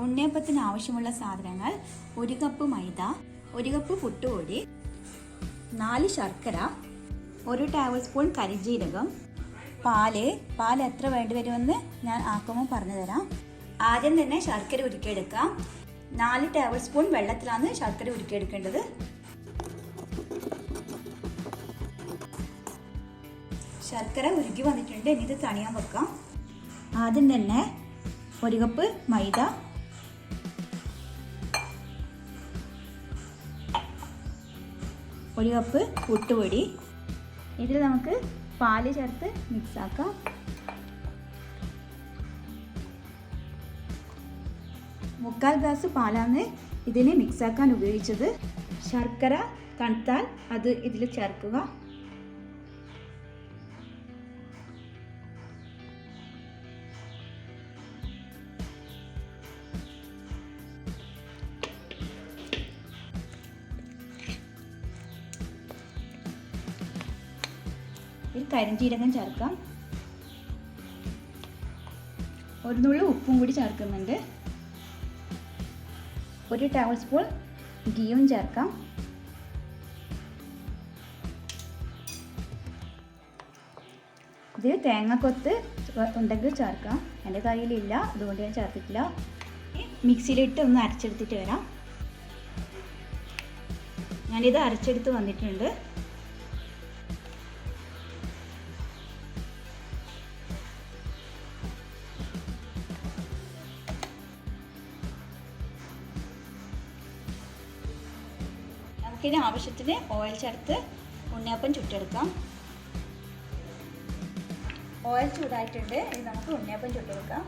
ഉണ്ണിയപ്പത്തിന് ആവശ്യമുള്ള സാധനങ്ങൾ: 1 കപ്പ് മൈദ, 1 കപ്പ് പുട്ടുപൊടി, 4 ശർക്കര, 1 ടേബിൾ സ്പൂൺ കരിഞ്ജീരകം, പാൽ എത്ര വേണ്ടിവരുമെന്ന് ഞാൻ ആക്കുമ്പോൾ പറഞ്ഞു തരാം. ആദ്യം തന്നെ ശർക്കര ഉരുക്കിയെടുക്കാം. 4 ടേബിൾ സ്പൂൺ വെള്ളത്തിലാണ് ശർക്കര ഉരുക്കിയെടുക്കേണ്ടത്. ശർക്കര ഉരുക്കി വന്നിട്ടുണ്ട്. ഇനി ഇത് തണിയാൻ വെക്കാം. ആദ്യം തന്നെ 1 കപ്പ് മൈദ, 1 കപ്പ് പുട്ടുപൊടി. ഇതിൽ നമുക്ക് പാല് ചേർത്ത് മിക്സാക്കാം. മുക്കാൽ ഗ്ലാസ് പാലാണ് ഇതിനെ മിക്സാക്കാൻ ഉപയോഗിച്ചത്. ശർക്കര തണുത്താൽ അത് ഇതിൽ ചേർക്കുക. ഇതിൽ കരിഞ്ജീരകം ചേർക്കാം. 1 നുള്ളി ഉപ്പും കൂടി ചേർക്കുന്നുണ്ട്. 1 ടേബിൾ സ്പൂൺ ഗീയും ചേർക്കാം. ഇതിൽ തേങ്ങക്കൊത്ത് ഉണ്ടെങ്കിൽ ചേർക്കാം. എൻ്റെ കയ്യിലില്ല, അതുകൊണ്ട് ഞാൻ ചേർത്തിട്ടില്ല. മിക്സിയിലിട്ട് ഒന്ന് അരച്ചെടുത്തിട്ട് വരാം. ഞാനിത് അരച്ചെടുത്ത് വന്നിട്ടുണ്ട്. നമുക്കിനി ആവശ്യത്തിന് ഓയിൽ ചേർത്ത് ഉണ്ണിയപ്പം ചുട്ടെടുക്കാം. ഓയിൽ ചൂടായിട്ടുണ്ട്. ഇനി നമുക്ക് ഉണ്ണിയപ്പം ചുട്ടെടുക്കാം.